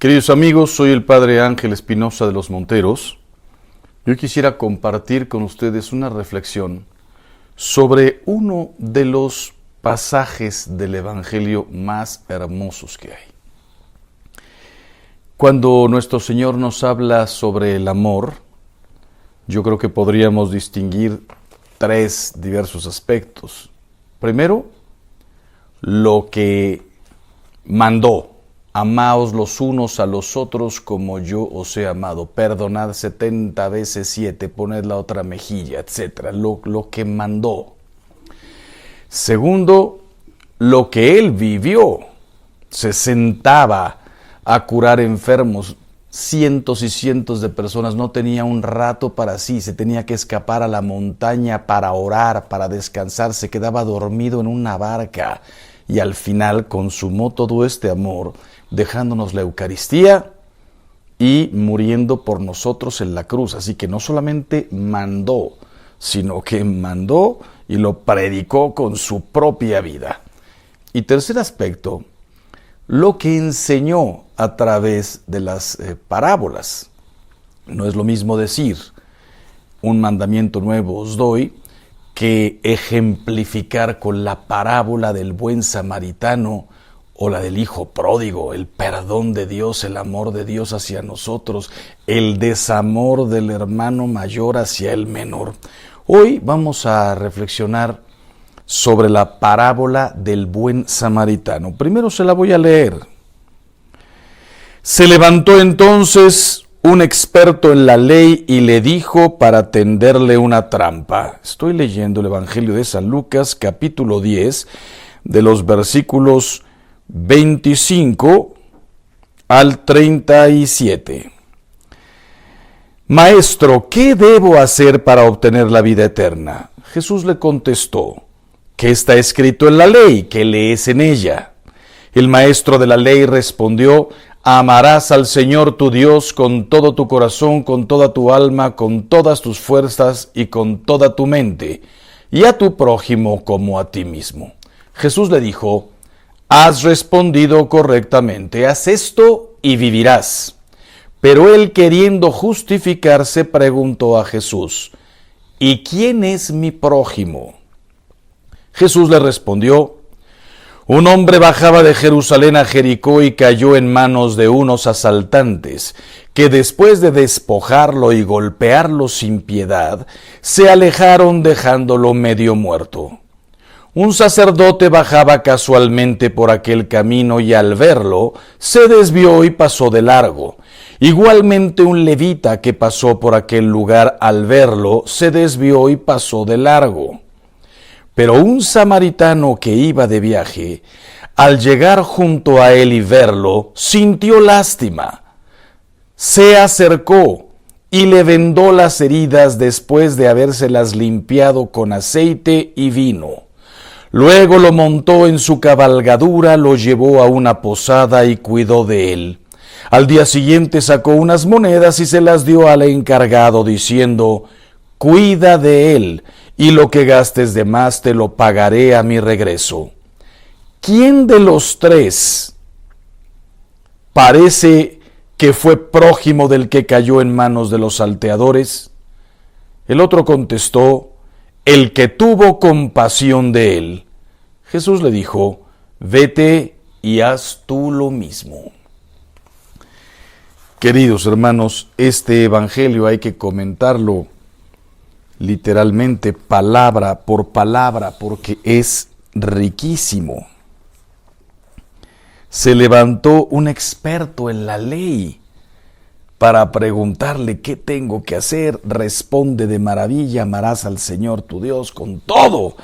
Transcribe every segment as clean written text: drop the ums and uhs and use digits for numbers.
Queridos amigos, soy el Padre Ángel Espinosa de los Monteros. Yo quisiera compartir con ustedes una reflexión sobre uno de los pasajes del Evangelio más hermosos que hay. Cuando nuestro Señor nos habla sobre el amor, yo creo que podríamos distinguir tres diversos aspectos. Primero, lo que mandó: amaos los unos a los otros como yo os he amado, perdonad 70 veces 7, poned la otra mejilla, etc. Lo que mandó. Segundo, lo que él vivió. Se sentaba a curar enfermos, cientos y cientos de personas, no tenía un rato para sí, se tenía que escapar a la montaña para orar, para descansar, se quedaba dormido en una barca y al final consumó todo este amor, dejándonos la Eucaristía y muriendo por nosotros en la cruz. Así que no solamente mandó, sino que mandó y lo predicó con su propia vida. Y tercer aspecto, lo que enseñó a través de las parábolas. No es lo mismo decir, un mandamiento nuevo os doy, que ejemplificar con la parábola del buen samaritano o la del hijo pródigo, el perdón de Dios, el amor de Dios hacia nosotros, el desamor del hermano mayor hacia el menor. Hoy vamos a reflexionar sobre la parábola del buen samaritano. Primero se la voy a leer. Se levantó entonces un experto en la ley y le dijo para tenderle una trampa. Estoy leyendo el Evangelio de San Lucas, capítulo 10, de los versículos 25 al 37. Maestro, ¿qué debo hacer para obtener la vida eterna? Jesús le contestó: ¿qué está escrito en la ley? ¿Qué lees en ella? El maestro de la ley respondió: amarás al Señor tu Dios con todo tu corazón, con toda tu alma, con todas tus fuerzas y con toda tu mente, y a tu prójimo como a ti mismo. Jesús le dijo: has respondido correctamente, haz esto y vivirás. Pero él, queriendo justificarse, preguntó a Jesús: ¿y quién es mi prójimo? Jesús le respondió: un hombre bajaba de Jerusalén a Jericó y cayó en manos de unos asaltantes, que después de despojarlo y golpearlo sin piedad, se alejaron dejándolo medio muerto. Un sacerdote bajaba casualmente por aquel camino y al verlo, se desvió y pasó de largo. Igualmente un levita que pasó por aquel lugar al verlo, se desvió y pasó de largo. Pero un samaritano que iba de viaje, al llegar junto a él y verlo, sintió lástima. Se acercó y le vendó las heridas después de habérselas limpiado con aceite y vino. Luego lo montó en su cabalgadura, lo llevó a una posada y cuidó de él. Al día siguiente sacó unas monedas y se las dio al encargado, diciendo: cuida de él, y lo que gastes de más te lo pagaré a mi regreso. ¿Quién de los tres parece que fue prójimo del que cayó en manos de los salteadores? El otro contestó: el que tuvo compasión de él. Jesús le dijo: vete y haz tú lo mismo. Queridos hermanos, este evangelio hay que comentarlo literalmente palabra por palabra, porque es riquísimo. Se levantó un experto en la ley para preguntarle: ¿qué tengo que hacer? Responde de maravilla: amarás al Señor tu Dios con todo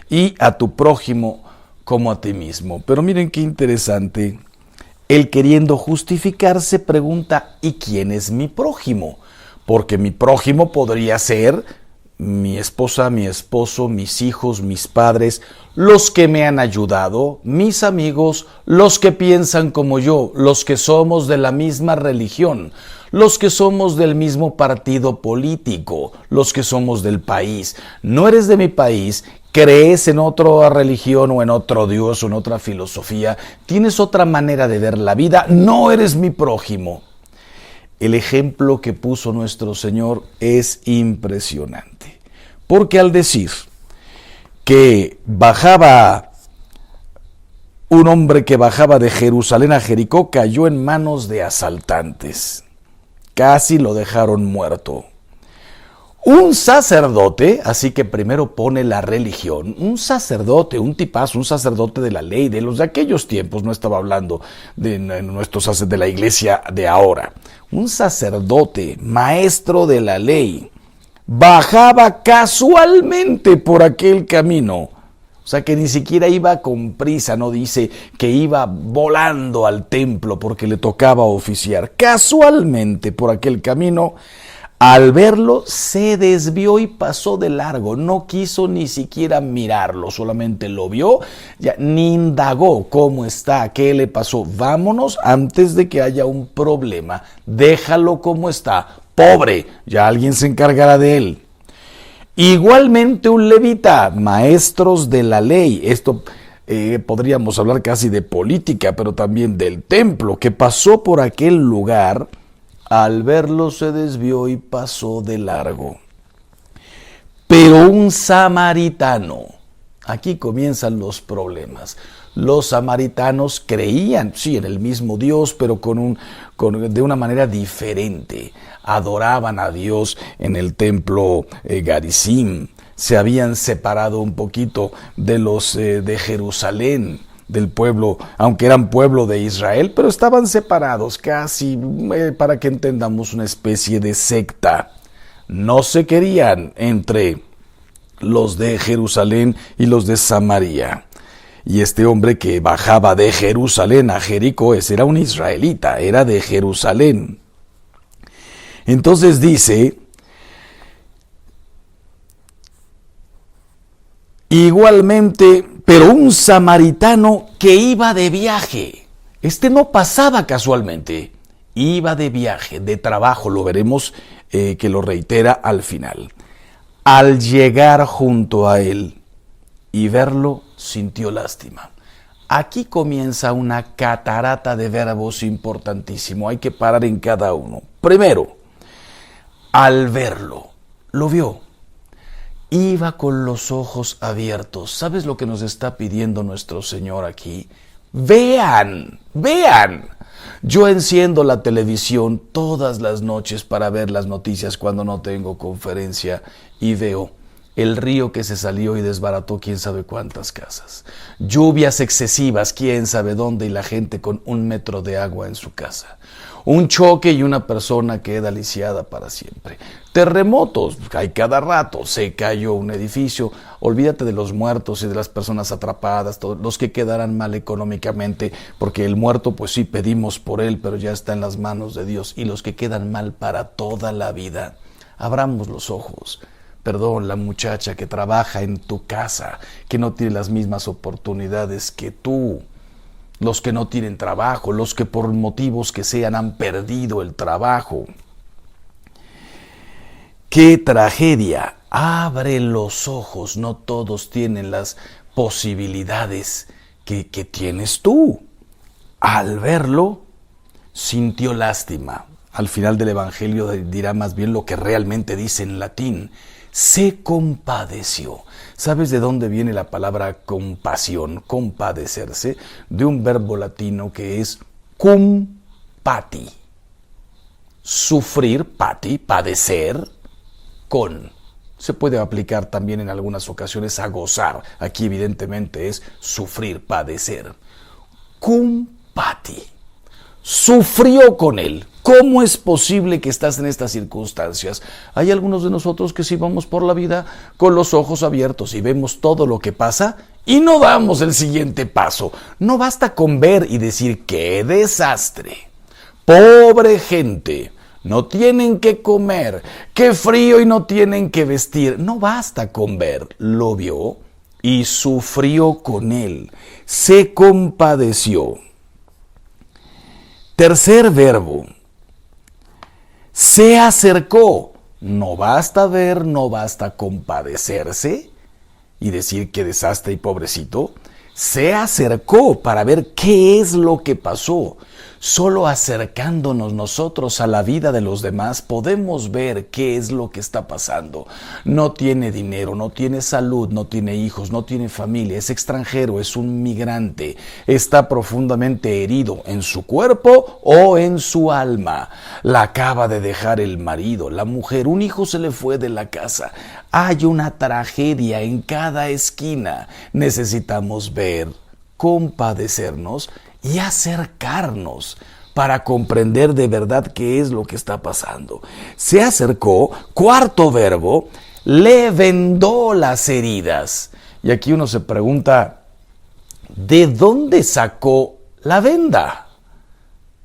y a tu prójimo como a ti mismo. Pero miren qué interesante. Él, queriendo justificarse, pregunta: ¿y quién es mi prójimo? Porque mi prójimo podría ser mi esposa, mi esposo, mis hijos, mis padres, los que me han ayudado, mis amigos, los que piensan como yo, los que somos de la misma religión, los que somos del mismo partido político, los que somos del país. No eres de mi país, crees en otra religión o en otro Dios o en otra filosofía, tienes otra manera de ver la vida, no eres mi prójimo. El ejemplo que puso nuestro Señor es impresionante, porque al decir que un hombre que bajaba de Jerusalén a Jericó cayó en manos de asaltantes, casi lo dejaron muerto. Un sacerdote, así que primero pone la religión, un sacerdote, un tipazo, un sacerdote de la ley, de los de aquellos tiempos, no estaba hablando de nuestros de la iglesia de ahora. Un sacerdote, maestro de la ley, bajaba casualmente por aquel camino. O sea que ni siquiera iba con prisa, no dice que iba volando al templo porque le tocaba oficiar. Casualmente por aquel camino, al verlo, se desvió y pasó de largo. No quiso ni siquiera mirarlo, solamente lo vio, ya ni indagó cómo está, qué le pasó. Vámonos antes de que haya un problema. Déjalo como está. Pobre, ya alguien se encargará de él. Igualmente un levita, maestros de la ley. Esto podríamos hablar casi de política, pero también del templo, que pasó por aquel lugar. Al verlo se desvió y pasó de largo. Pero un samaritano, aquí comienzan los problemas. Los samaritanos creían, sí, en el mismo Dios, pero de una manera diferente. Adoraban a Dios en el templo Garizim. Se habían separado un poquito de los de Jerusalén, del pueblo, aunque eran pueblo de Israel, pero estaban separados casi, para que entendamos, una especie de secta. No se querían entre los de Jerusalén y los de Samaria. Y este hombre que bajaba de Jerusalén a Jericó, ese era un israelita, era de Jerusalén. Entonces dice, igualmente, pero un samaritano que iba de viaje. Este no pasaba casualmente, iba de viaje, de trabajo, lo veremos que lo reitera al final. Al llegar junto a él y verlo, sintió lástima. Aquí comienza una catarata de verbos importantísimo, hay que parar en cada uno. Primero, al verlo, lo vio. Iba con los ojos abiertos. ¿Sabes lo que nos está pidiendo nuestro Señor aquí? Vean, vean. Yo enciendo la televisión todas las noches para ver las noticias cuando no tengo conferencia y veo el río que se salió y desbarató quién sabe cuántas casas. Lluvias excesivas, quién sabe dónde, y la gente con 1 metro de agua en su casa. Un choque y una persona queda lisiada para siempre. Terremotos, hay cada rato, se cayó un edificio. Olvídate de los muertos y de las personas atrapadas, todos los que quedarán mal económicamente, porque el muerto, pues sí, pedimos por él, pero ya está en las manos de Dios. Y los que quedan mal para toda la vida. Abramos los ojos. Perdón, la muchacha que trabaja en tu casa, que no tiene las mismas oportunidades que tú. Los que no tienen trabajo, los que por motivos que sean han perdido el trabajo. ¡Qué tragedia! Abre los ojos, no todos tienen las posibilidades que tienes tú. Al verlo, sintió lástima. Al final del Evangelio dirá más bien lo que realmente dice en latín. Se compadeció. ¿Sabes de dónde viene la palabra compasión? Compadecerse, de un verbo latino que es cum pati. Sufrir, pati, padecer, con. Se puede aplicar también en algunas ocasiones a gozar. Aquí evidentemente es sufrir, padecer. Cum pati. Sufrió con él. ¿Cómo es posible que estás en estas circunstancias? Hay algunos de nosotros que sí vamos por la vida con los ojos abiertos y vemos todo lo que pasa y no damos el siguiente paso. No basta con ver y decir ¡qué desastre! ¡Pobre gente! No tienen que comer, qué frío y no tienen que vestir. No basta con ver, lo vio y sufrió con él. Se compadeció. Tercer verbo. Se acercó. No basta ver, no basta compadecerse. y decir qué desastre y pobrecito. Se acercó para ver qué es lo que pasó. Solo acercándonos nosotros a la vida de los demás podemos ver qué es lo que está pasando. No tiene dinero, no tiene salud, no tiene hijos, no tiene familia, es extranjero, es un migrante, está profundamente herido en su cuerpo o en su alma. La acaba de dejar el marido, la mujer, un hijo se le fue de la casa. Hay una tragedia en cada esquina. Necesitamos ver, compadecernos y acercarnos para comprender de verdad qué es lo que está pasando. Se acercó, cuarto verbo, le vendó las heridas. Y aquí uno se pregunta, ¿de dónde sacó la venda?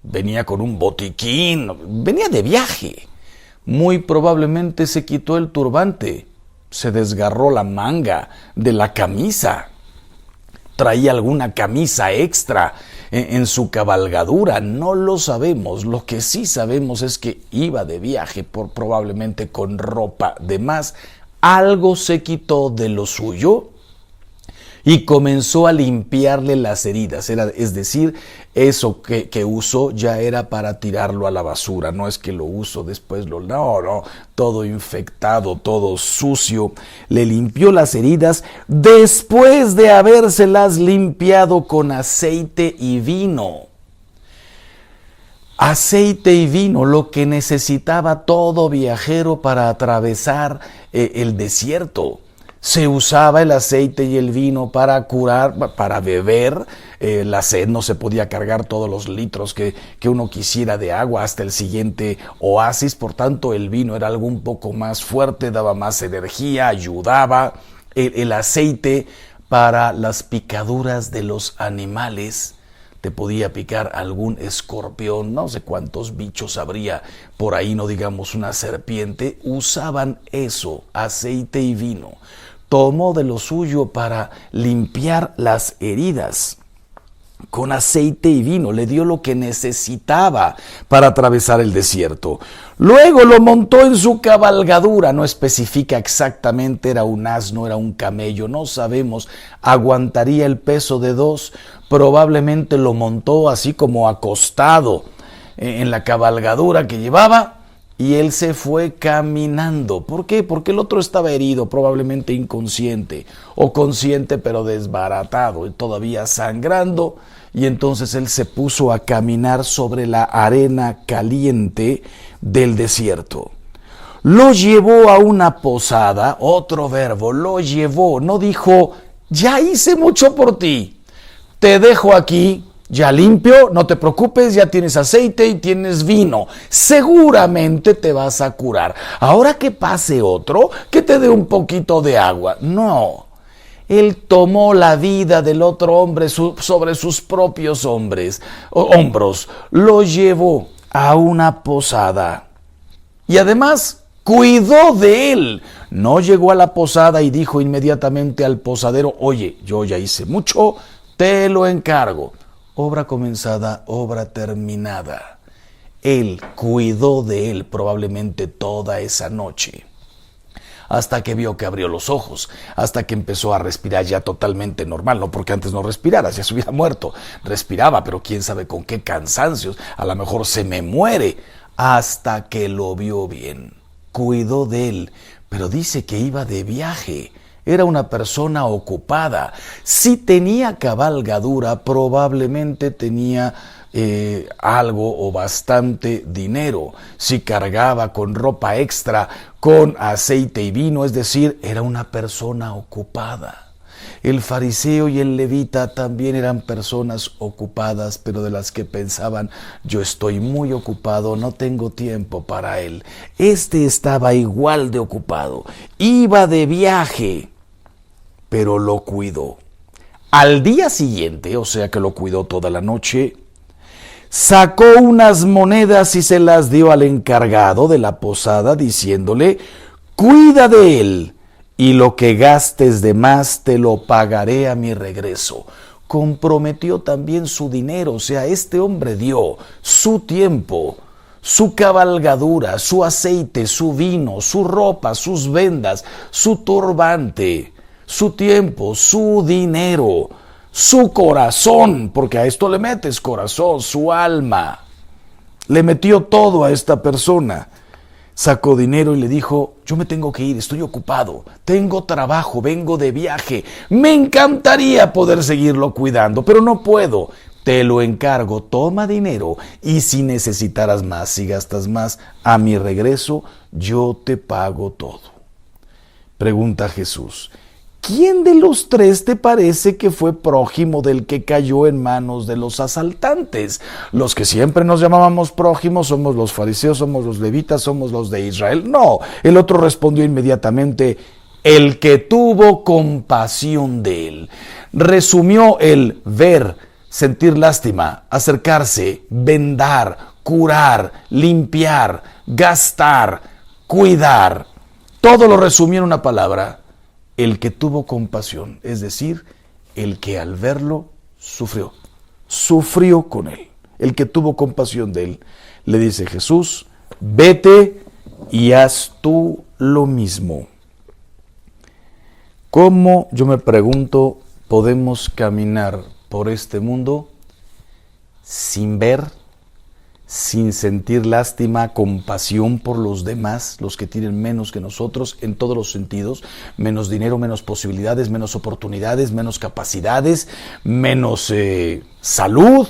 Venía con un botiquín, venía de viaje. Muy probablemente se quitó el turbante, se desgarró la manga de la camisa. Traía alguna camisa extra en su cabalgadura, no lo sabemos. Lo que sí sabemos es que iba de viaje, probablemente con ropa de más. Algo se quitó de lo suyo y comenzó a limpiarle las heridas. Es decir, eso que usó ya era para tirarlo a la basura. No es que lo uso después, no, todo infectado, todo sucio. Le limpió las heridas después de habérselas limpiado con aceite y vino. Aceite y vino, lo que necesitaba todo viajero para atravesar el desierto. Se usaba el aceite y el vino para curar, para beber. La sed, no se podía cargar todos los litros que uno quisiera de agua hasta el siguiente oasis. Por tanto, el vino era algo un poco más fuerte, daba más energía, ayudaba. El aceite para las picaduras de los animales. Te podía picar algún escorpión, no sé cuántos bichos habría por ahí, no digamos una serpiente. Usaban eso, aceite y vino. Tomó de lo suyo para limpiar las heridas. Con aceite y vino le dio lo que necesitaba para atravesar el desierto. Luego lo montó en su cabalgadura. No especifica exactamente, era un asno, era un camello, no sabemos. Aguantaría el peso de dos. Probablemente lo montó así como acostado en la cabalgadura que llevaba. Y él se fue caminando. ¿Por qué? Porque el otro estaba herido, probablemente inconsciente, o consciente pero desbaratado y todavía sangrando. Y entonces él se puso a caminar sobre la arena caliente del desierto. Lo llevó a una posada, otro verbo, lo llevó. No dijo, ya hice mucho por ti, te dejo aquí. Ya limpio, no te preocupes, ya tienes aceite y tienes vino. Seguramente te vas a curar. Ahora que pase otro, que te dé un poquito de agua. No. Él tomó la vida del otro hombre sobre sus propios hombros. Lo llevó a una posada. Y además cuidó de él. No llegó a la posada y dijo inmediatamente al posadero, oye, yo ya hice mucho, te lo encargo. Obra comenzada, obra terminada. Él cuidó de él probablemente toda esa noche, hasta que vio que abrió los ojos, hasta que empezó a respirar ya totalmente normal, no porque antes no respirara, ya se hubiera muerto, respiraba, pero quién sabe con qué cansancios, a lo mejor se me muere, hasta que lo vio bien. Cuidó de él, pero dice que iba de viaje. Era una persona ocupada. Si tenía cabalgadura, probablemente tenía algo o bastante dinero. Si cargaba con ropa extra, con aceite y vino, es decir, era una persona ocupada. El fariseo y el levita también eran personas ocupadas, pero de las que pensaban, yo estoy muy ocupado, no tengo tiempo para él. Este estaba igual de ocupado, iba de viaje, pero lo cuidó. Al día siguiente, o sea que lo cuidó toda la noche, sacó unas monedas y se las dio al encargado de la posada, diciéndole, cuida de él, y lo que gastes de más te lo pagaré a mi regreso. Comprometió también su dinero, o sea, este hombre dio su tiempo, su cabalgadura, su aceite, su vino, su ropa, sus vendas, su turbante, su tiempo, su dinero, su corazón, porque a esto le metes corazón, su alma. Le metió todo a esta persona. Sacó dinero y le dijo, yo me tengo que ir, estoy ocupado, tengo trabajo, vengo de viaje, me encantaría poder seguirlo cuidando, pero no puedo. Te lo encargo, toma dinero y si necesitaras más, si gastas más, a mi regreso yo te pago todo. Pregunta Jesús, ¿quién de los tres te parece que fue prójimo del que cayó en manos de los asaltantes? Los que siempre nos llamábamos prójimos somos los fariseos, somos los levitas, somos los de Israel. No, el otro respondió inmediatamente, el que tuvo compasión de él. Resumió el ver, sentir lástima, acercarse, vendar, curar, limpiar, gastar, cuidar. Todo lo resumió en una palabra. El que tuvo compasión, es decir, el que al verlo sufrió con él. El que tuvo compasión de él, le dice Jesús, vete y haz tú lo mismo. ¿Cómo, yo me pregunto, podemos caminar por este mundo sin ver, sin sentir lástima, compasión por los demás, los que tienen menos que nosotros en todos los sentidos, menos dinero, menos posibilidades, menos oportunidades, menos capacidades, menos salud,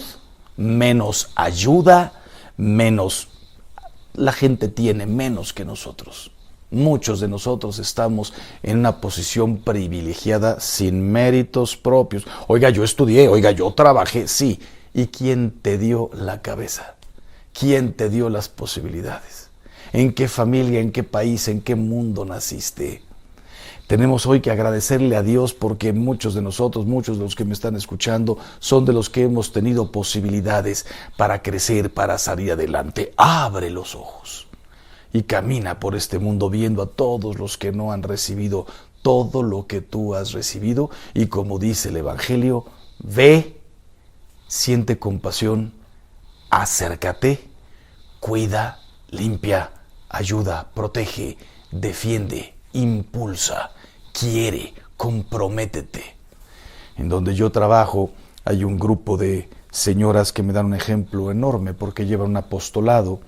menos ayuda, menos, la gente tiene menos que nosotros. Muchos de nosotros estamos en una posición privilegiada sin méritos propios. Oiga, yo estudié, oiga, yo trabajé, sí. ¿Y quién te dio la cabeza? ¿Quién te dio las posibilidades? ¿En qué familia, en qué país, en qué mundo naciste? Tenemos hoy que agradecerle a Dios porque muchos de nosotros, muchos de los que me están escuchando, son de los que hemos tenido posibilidades para crecer, para salir adelante. Abre los ojos y camina por este mundo viendo a todos los que no han recibido todo lo que tú has recibido. Y como dice el Evangelio, ve, siente compasión, acércate, cuida, limpia, ayuda, protege, defiende, impulsa, quiere, comprométete. En donde yo trabajo hay un grupo de señoras que me dan un ejemplo enorme porque llevan un apostolado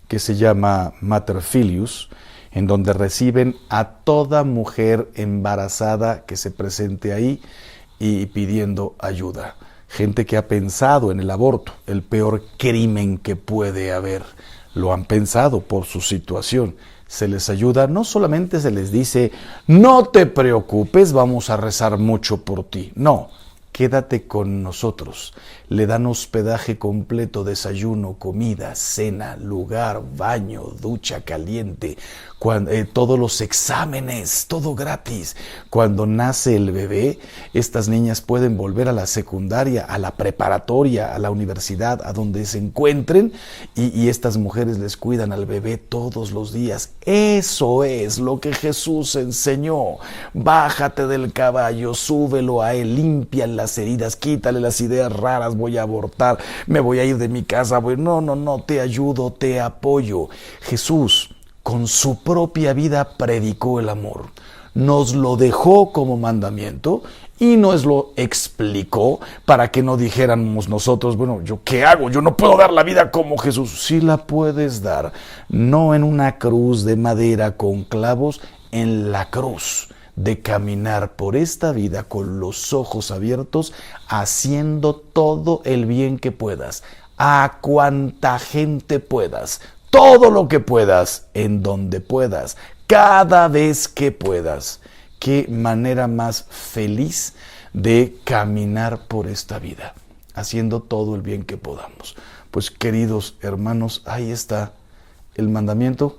que se llama Mater Filius, en donde reciben a toda mujer embarazada que se presente ahí y pidiendo ayuda. Gente que ha pensado en el aborto, el peor crimen que puede haber. Lo han pensado por su situación. Se les ayuda, no solamente se les dice, no te preocupes, vamos a rezar mucho por ti. No, quédate con nosotros. Le dan hospedaje completo, desayuno, comida, cena, lugar, baño, ducha caliente, todos los exámenes, todo gratis. Cuando nace el bebé, estas niñas pueden volver a la secundaria, a la preparatoria, a la universidad, a donde se encuentren, y estas mujeres les cuidan al bebé todos los días. Eso es lo que Jesús enseñó. Bájate del caballo, súbelo a él, limpia las heridas, quítale las ideas raras, voy a abortar, me voy a ir de mi casa, no, te ayudo, te apoyo. Jesús, con su propia vida predicó el amor, nos lo dejó como mandamiento y nos lo explicó para que no dijéramos nosotros, bueno, ¿yo qué hago? Yo no puedo dar la vida como Jesús. Sí la puedes dar, no en una cruz de madera con clavos, en la cruz de caminar por esta vida con los ojos abiertos, haciendo todo el bien que puedas, a cuanta gente puedas, todo lo que puedas, en donde puedas, cada vez que puedas. Qué manera más feliz de caminar por esta vida, haciendo todo el bien que podamos. Pues queridos hermanos, ahí está el mandamiento,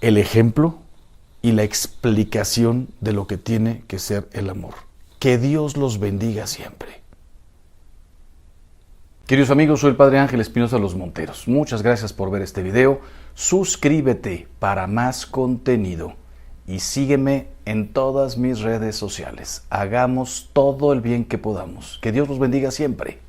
el ejemplo y la explicación de lo que tiene que ser el amor. Que Dios los bendiga siempre. Queridos amigos, soy el Padre Ángel Espinosa Los Monteros. Muchas gracias por ver este video. Suscríbete para más contenido y sígueme en todas mis redes sociales. Hagamos todo el bien que podamos. Que Dios los bendiga siempre.